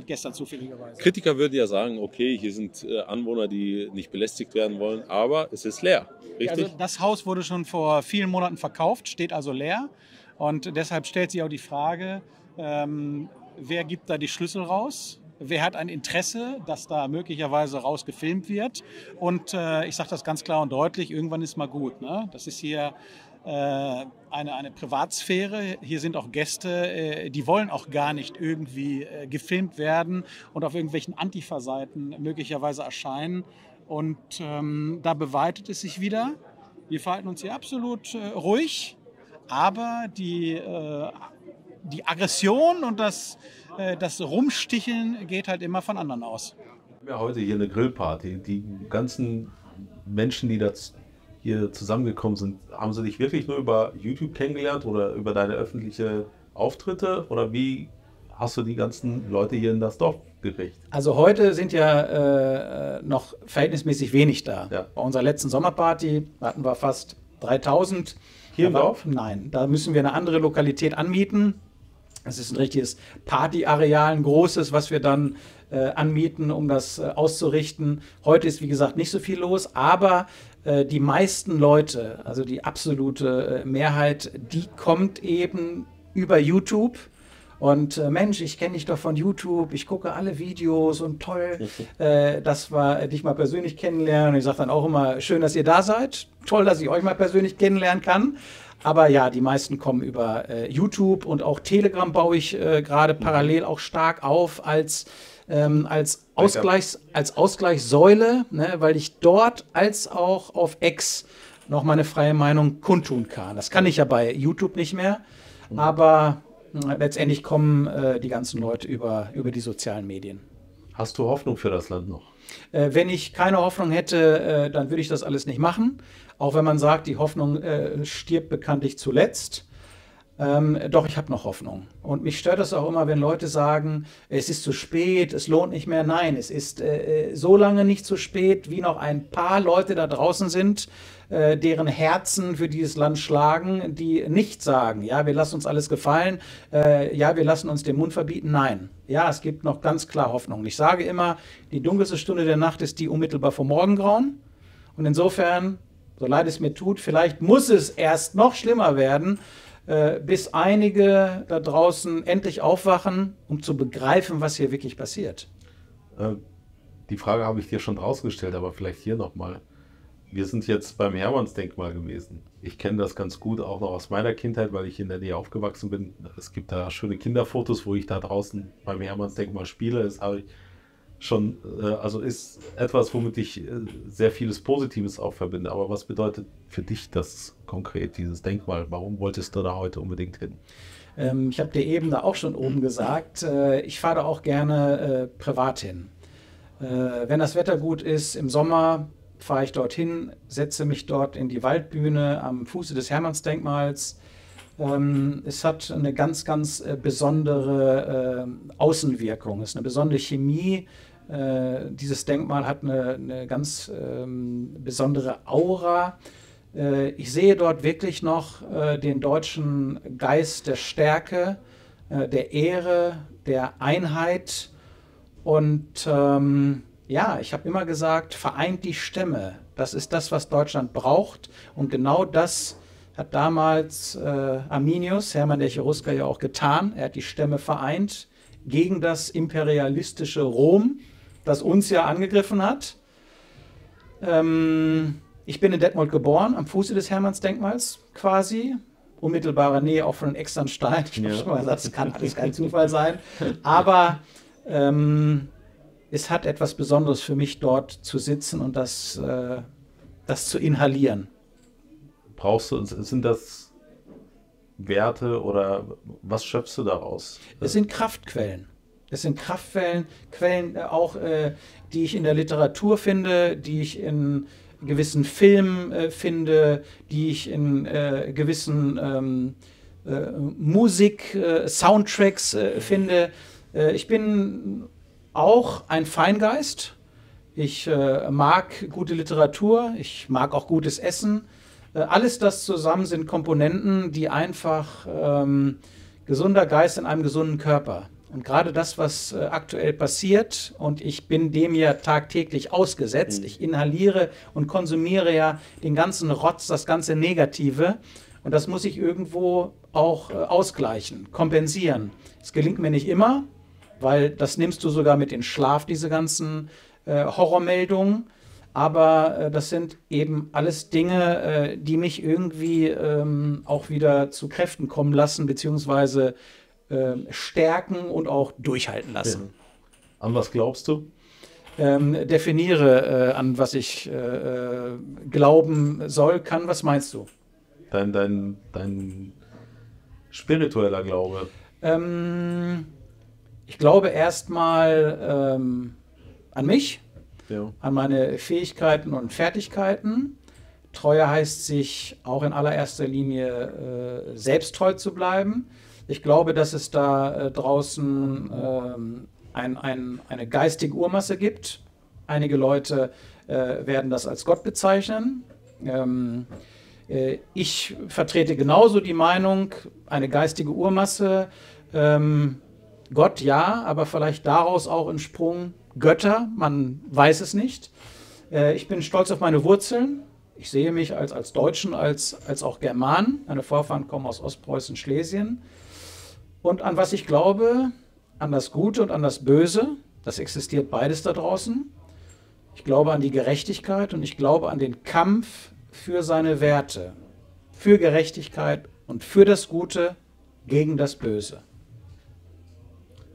gestern zufälligerweise. Kritiker würden ja sagen, okay, hier sind Anwohner, die nicht belästigt werden wollen, aber es ist leer, richtig? Also das Haus wurde schon vor vielen Monaten verkauft, steht also leer. Und deshalb stellt sich auch die Frage, wer gibt da die Schlüssel raus? Wer hat ein Interesse, dass da möglicherweise raus gefilmt wird? Und ich sage das ganz klar und deutlich, irgendwann ist mal gut, ne? Das ist hier eine Privatsphäre. Hier sind auch Gäste, die wollen auch gar nicht irgendwie gefilmt werden und auf irgendwelchen Antifa-Seiten möglicherweise erscheinen. Und da beweitet es sich wieder. Wir verhalten uns hier absolut ruhig, aber die Aggression und das Rumsticheln geht halt immer von anderen aus. Wir haben ja heute hier eine Grillparty. Die ganzen Menschen, die das hier zusammengekommen sind, haben sie dich wirklich nur über YouTube kennengelernt oder über deine öffentliche Auftritte? Oder wie hast du die ganzen Leute hier in das Dorf gekriegt? Also heute sind ja noch verhältnismäßig wenig da. Ja. Bei unserer letzten Sommerparty hatten wir fast 3000. Hier im Dorf? Nein, da müssen wir eine andere Lokalität anmieten. Es ist ein richtiges Partyareal, ein großes, was wir dann anmieten, um das auszurichten. Heute ist, wie gesagt, nicht so viel los, aber die meisten Leute, also die absolute Mehrheit, die kommt eben über YouTube. Und Mensch, ich kenne dich doch von YouTube, ich gucke alle Videos und toll, dass wir dich mal persönlich kennenlernen. Und ich sage dann auch immer, schön, dass ihr da seid, toll, dass ich euch mal persönlich kennenlernen kann. Aber ja, die meisten kommen über YouTube und auch Telegram baue ich gerade parallel auch stark auf als Ausgleichssäule, ne, weil ich dort als auch auf X noch meine freie Meinung kundtun kann. Das kann ich ja bei YouTube nicht mehr, aber letztendlich kommen die ganzen Leute über die sozialen Medien. Hast du Hoffnung für das Land noch? Wenn ich keine Hoffnung hätte, dann würde ich das alles nicht machen. Auch wenn man sagt, die Hoffnung stirbt bekanntlich zuletzt. Doch, ich habe noch Hoffnung. Und mich stört das auch immer, wenn Leute sagen, es ist zu spät, es lohnt nicht mehr. Nein, es ist so lange nicht zu spät, wie noch ein paar Leute da draußen sind, deren Herzen für dieses Land schlagen, die nicht sagen, ja, wir lassen uns alles gefallen, ja, wir lassen uns den Mund verbieten. Nein, ja, es gibt noch ganz klar Hoffnung. Ich sage immer, die dunkelste Stunde der Nacht ist die unmittelbar vor Morgengrauen. Und insofern, so leid es mir tut, vielleicht muss es erst noch schlimmer werden, bis einige da draußen endlich aufwachen, um zu begreifen, was hier wirklich passiert. Die Frage habe ich dir schon rausgestellt, aber vielleicht hier nochmal. Wir sind jetzt beim Hermannsdenkmal gewesen. Ich kenne das ganz gut, auch noch aus meiner Kindheit, weil ich in der Nähe aufgewachsen bin. Es gibt da schöne Kinderfotos, wo ich da draußen beim Hermannsdenkmal spiele. Das habe ich schon, also ist etwas, womit ich sehr vieles Positives auch verbinde. Aber was bedeutet für dich das konkret, dieses Denkmal? Warum wolltest du da heute unbedingt hin? Ich habe dir eben da auch schon oben gesagt, ich fahre da auch gerne privat hin. Wenn das Wetter gut ist, im Sommer fahre ich dorthin, setze mich dort in die Waldbühne am Fuße des Hermannsdenkmals. Es hat eine ganz, ganz besondere Außenwirkung, es ist eine besondere Chemie. Dieses Denkmal hat eine ganz besondere Aura. Ich sehe dort wirklich noch den deutschen Geist der Stärke, der Ehre, der Einheit. Und ja, ich habe immer gesagt, vereint die Stämme. Das ist das, was Deutschland braucht. Und genau das hat damals Arminius, Hermann der Cherusker, ja auch getan. Er hat die Stämme vereint gegen das imperialistische Rom, das uns ja angegriffen hat. Ich bin in Detmold geboren, am Fuße des Hermannsdenkmals quasi. Unmittelbarer Nähe auch von den Externstein. Ich habe schon mal gesagt, das kann alles kein Zufall sein. Aber es hat etwas Besonderes für mich, dort zu sitzen und das zu inhalieren. Brauchst du, sind das Werte oder was schöpfst du daraus? Es sind Kraftquellen. Es sind Kraftquellen, auch die ich in der Literatur finde, die ich in gewissen Filmen finde, die ich in gewissen Musik, Soundtracks finde. Ich bin auch ein Feingeist. Ich mag gute Literatur, ich mag auch gutes Essen. Alles das zusammen sind Komponenten, die einfach gesunder Geist in einem gesunden Körper. Und gerade das, was aktuell passiert, und ich bin dem ja tagtäglich ausgesetzt, ich inhaliere und konsumiere ja den ganzen Rotz, das ganze Negative. Und das muss ich irgendwo auch ausgleichen, kompensieren. Es gelingt mir nicht immer, weil das nimmst du sogar mit in Schlaf, diese ganzen Horrormeldungen. Aber das sind eben alles Dinge, die mich irgendwie auch wieder zu Kräften kommen lassen, beziehungsweise stärken und auch durchhalten lassen. Ja. An was glaubst du? Definiere, an was ich glauben soll, kann. Was meinst du? Dein spiritueller Glaube. Ich glaube erstmal an mich, ja, an meine Fähigkeiten und Fertigkeiten. Treue heißt, sich auch in allererster Linie selbst treu zu bleiben. Ich glaube, dass es da draußen eine geistige Urmasse gibt. Einige Leute werden das als Gott bezeichnen. Ich vertrete genauso die Meinung, eine geistige Urmasse, Gott ja, aber vielleicht daraus auch entsprungen Götter, man weiß es nicht. Ich bin stolz auf meine Wurzeln. Ich sehe mich als Deutschen, als auch Germanen. Meine Vorfahren kommen aus Ostpreußen, Schlesien. Und an was ich glaube, an das Gute und an das Böse, das existiert beides da draußen. Ich glaube an die Gerechtigkeit und ich glaube an den Kampf für seine Werte, für Gerechtigkeit und für das Gute gegen das Böse.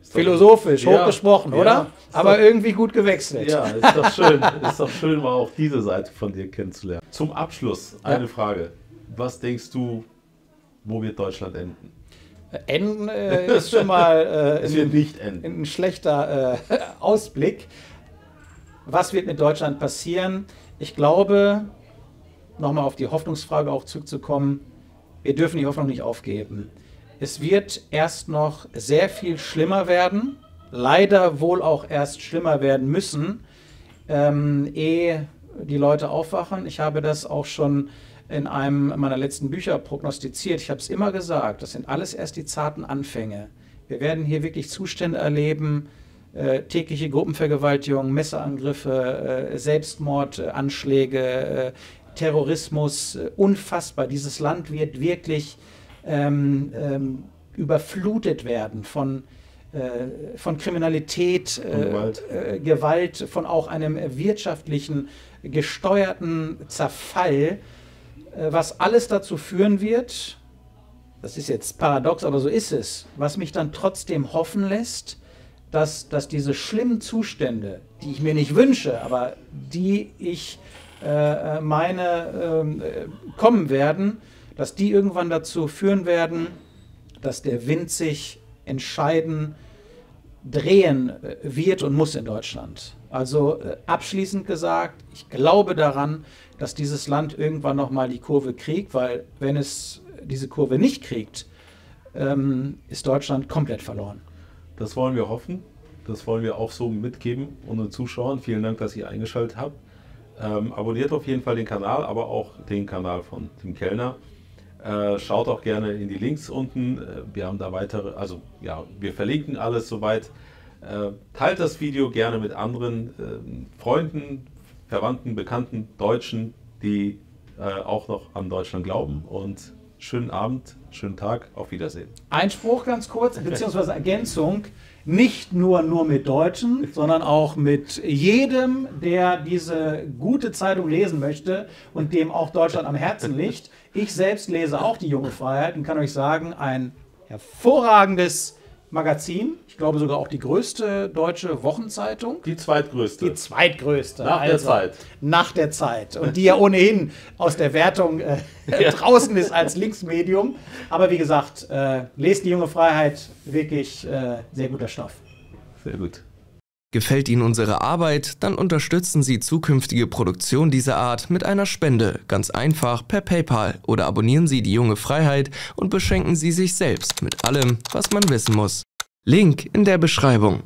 Philosophisch, hochgesprochen, oder? Aber irgendwie gut gewechselt. Ja, ist doch schön. Ist doch schön, mal auch diese Seite von dir kennenzulernen. Zum Abschluss eine Frage. Was denkst du, wo wird Deutschland enden? Enden ist schon mal es wird nicht enden. Ein schlechter Ausblick. Was wird mit Deutschland passieren? Ich glaube, nochmal auf die Hoffnungsfrage auch zurückzukommen, wir dürfen die Hoffnung nicht aufgeben. Es wird erst noch sehr viel schlimmer werden, leider wohl auch erst schlimmer werden müssen, ehe die Leute aufwachen. Ich habe das auch schon in einem meiner letzten Bücher prognostiziert. Ich habe es immer gesagt, das sind alles erst die zarten Anfänge. Wir werden hier wirklich Zustände erleben, tägliche Gruppenvergewaltigungen, Messerangriffe, Selbstmordanschläge, Terrorismus, unfassbar. Dieses Land wird wirklich überflutet werden von Kriminalität, Gewalt, von auch einem wirtschaftlichen, gesteuerten Zerfall, was alles dazu führen wird, das ist jetzt paradox, aber so ist es, was mich dann trotzdem hoffen lässt, dass diese schlimmen Zustände, die ich mir nicht wünsche, aber die ich meine kommen werden, dass die irgendwann dazu führen werden, dass der Wind sich entscheidend drehen wird und muss in Deutschland. Also abschließend gesagt, ich glaube daran, dass dieses Land irgendwann nochmal die Kurve kriegt, weil wenn es diese Kurve nicht kriegt, ist Deutschland komplett verloren. Das wollen wir hoffen, das wollen wir auch so mitgeben unseren Zuschauern. Vielen Dank, dass ihr eingeschaltet habt. Abonniert auf jeden Fall den Kanal, aber auch den Kanal von Tim Kellner. Schaut auch gerne in die Links unten. Wir haben da weitere, also ja, wir verlinken alles soweit. Teilt das Video gerne mit anderen Freunden, Verwandten, Bekannten, Deutschen, die auch noch an Deutschland glauben. Und schönen Abend, schönen Tag, auf Wiedersehen. Einspruch ganz kurz, beziehungsweise Ergänzung. Nicht nur mit Deutschen, sondern auch mit jedem, der diese gute Zeitung lesen möchte und dem auch Deutschland am Herzen liegt. Ich selbst lese auch die Junge Freiheit und kann euch sagen, ein hervorragendes Magazin. Ich glaube sogar auch die größte deutsche Wochenzeitung. Die zweitgrößte. Die zweitgrößte. Nach der Zeit. Nach der Zeit. Und die ja ohnehin aus der Wertung draußen ist als Linksmedium. Aber wie gesagt, lest die Junge Freiheit, wirklich sehr guter Stoff. Sehr gut. Gefällt Ihnen unsere Arbeit? Dann unterstützen Sie zukünftige Produktionen dieser Art mit einer Spende, ganz einfach per PayPal, oder abonnieren Sie die Junge Freiheit und beschenken Sie sich selbst mit allem, was man wissen muss. Link in der Beschreibung.